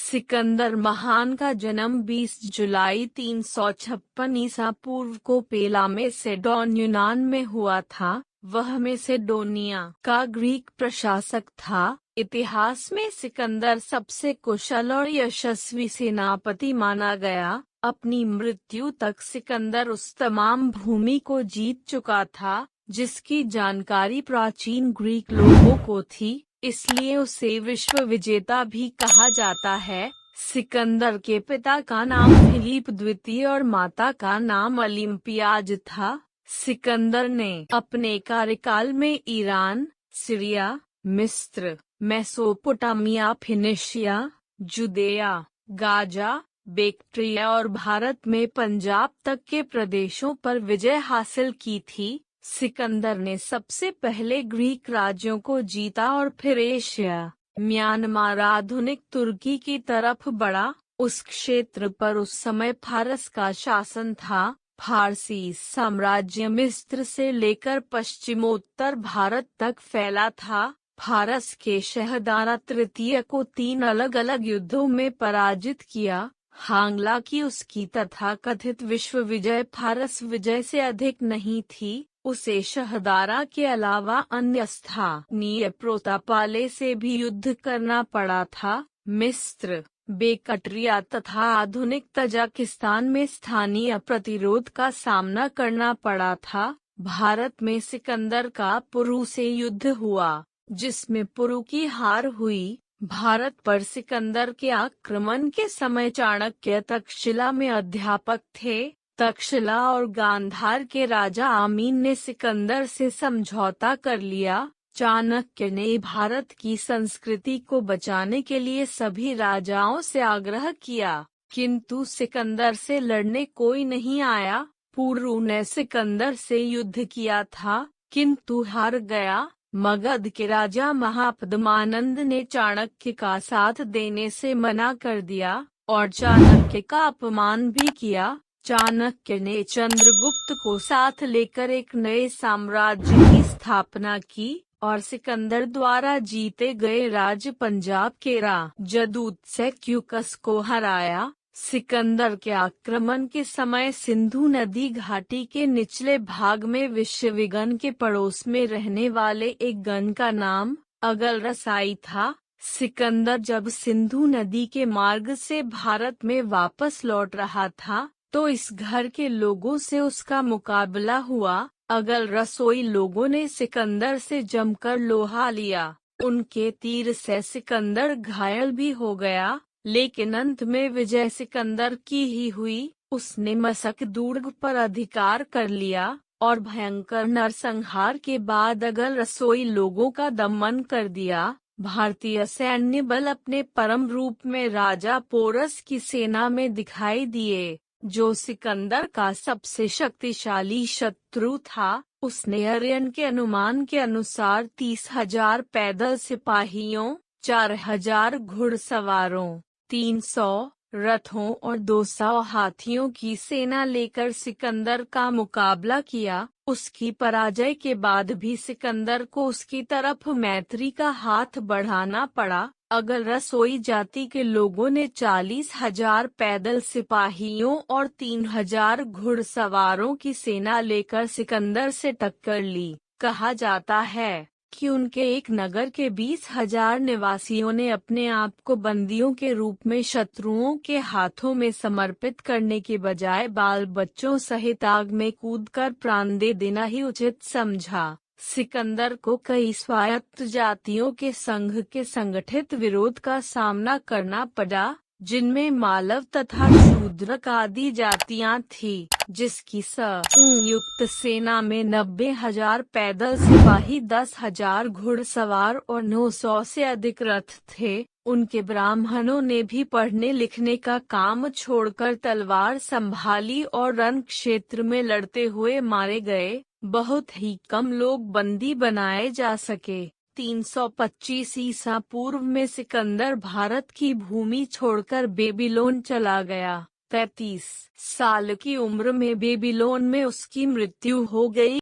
सिकंदर महान का जन्म 20 जुलाई 356 ईसा पूर्व को पेला में सेडोन यूनान में हुआ था। वह मैसेडोनिया का ग्रीक प्रशासक था। इतिहास में सिकंदर सबसे कुशल और यशस्वी सेनापति माना गया। अपनी मृत्यु तक सिकंदर उस तमाम भूमि को जीत चुका था जिसकी जानकारी प्राचीन ग्रीक लोगों को थी, इसलिए उसे विश्व विजेता भी कहा जाता है। सिकंदर के पिता का नाम फिलिप द्वितीय और माता का नाम ओलिम्पियाज था। सिकंदर ने अपने कार्यकाल में ईरान, सीरिया, मिस्र, मेसोपोटामिया, फिनिशिया, जुदेया, गाजा, बैक्ट्रिया और भारत में पंजाब तक के प्रदेशों पर विजय हासिल की थी। सिकंदर ने सबसे पहले ग्रीक राज्यों को जीता और फिर एशिया, म्यांमार, आधुनिक तुर्की की तरफ बढ़ा। उस क्षेत्र पर उस समय फारस का शासन था। फारसी साम्राज्य मिस्र से लेकर पश्चिमोत्तर भारत तक फैला था। फारस के शहदारा तृतीय को 3 अलग-अलग युद्धों में पराजित किया। हालांकि उसकी तथाकथित विश्व विजय फारस विजय से अधिक नहीं थी। उसे शहदारा के अलावा अन्य स्थानीय प्रोतापाले से भी युद्ध करना पड़ा था। मिस्र, बैक्ट्रिया तथा आधुनिक तजाकिस्तान में स्थानीय प्रतिरोध का सामना करना पड़ा था। भारत में सिकंदर का पुरु से युद्ध हुआ, जिसमें पुरु की हार हुई। भारत पर सिकंदर के आक्रमण के समय चाणक्य तक्षशिला में अध्यापक थे। तक्षशिला और गांधार के राजा आमीन ने सिकंदर से समझौता कर लिया। चाणक्य ने भारत की संस्कृति को बचाने के लिए सभी राजाओं से आग्रह किया, किंतु सिकंदर से लड़ने कोई नहीं आया। पुरु ने सिकंदर से युद्ध किया था, किंतु हार गया। मगध के राजा महापद्मानंद ने चाणक्य का साथ देने से मना कर दिया और चाणक्य का अपमान भी किया। चाणक्य ने चंद्रगुप्त को साथ लेकर एक नए साम्राज्य की स्थापना की और सिकंदर द्वारा जीते गए राज्य पंजाब के राजदूत सेल्यूकस को हराया। सिकंदर के आक्रमण के समय सिंधु नदी घाटी के निचले भाग में विश्वविगन के पड़ोस में रहने वाले एक गण का नाम अगलरसाई था। सिकंदर जब सिंधु नदी के मार्ग से भारत में वापस लौट रहा था तो इस घर के लोगों से उसका मुकाबला हुआ। अगलरसोई लोगों ने सिकंदर से जमकर लोहा लिया। उनके तीर से सिकंदर घायल भी हो गया, लेकिन अंत में विजय सिकंदर की ही हुई। उसने मशक दुर्ग पर अधिकार कर लिया और भयंकर नरसंहार के बाद अगलरसोई लोगों का दमन कर दिया। भारतीय सैन्य बल अपने परम रूप में राजा पोरस की सेना में दिखाई दिए, जो सिकंदर का सबसे शक्तिशाली शत्रु था। उसने आर्यन के अनुमान के अनुसार 30,000 पैदल सिपाहियों, 4,000 घुड़सवारों, 300 रथों और 200 हाथियों की सेना लेकर सिकंदर का मुकाबला किया। उसकी पराजय के बाद भी सिकंदर को उसकी तरफ मैत्री का हाथ बढ़ाना पड़ा। अगलरसोई जाति के लोगों ने 40,000 पैदल सिपाहियों और 3,000 घुड़सवारों की सेना लेकर सिकंदर से टक्कर ली। कहा जाता है कि उनके एक नगर के 20,000 निवासियों ने अपने आप को बंदियों के रूप में शत्रुओं के हाथों में समर्पित करने के बजाय बाल बच्चों सहित आग में कूदकर प्राण दे देना ही उचित समझा। सिकंदर को कई स्वायत्त जातियों के संघ के संगठित विरोध का सामना करना पड़ा, जिनमें मालव तथा शूद्रक आदि जातियां थीं, जिसकी संयुक्त सेना में 90,000 पैदल सिपाही, 10,000 घुड़सवार और 900 से अधिक रथ थे। उनके ब्राह्मणों ने भी पढ़ने लिखने का काम छोड़कर तलवार संभाली और रण क्षेत्र में लड़ते हुए मारे गए। बहुत ही कम लोग बंदी बनाए जा सके। 325 ईसा पूर्व में सिकंदर भारत की भूमि छोड़कर बेबीलोन चला गया। 33 साल की उम्र में बेबीलोन में उसकी मृत्यु हो गई।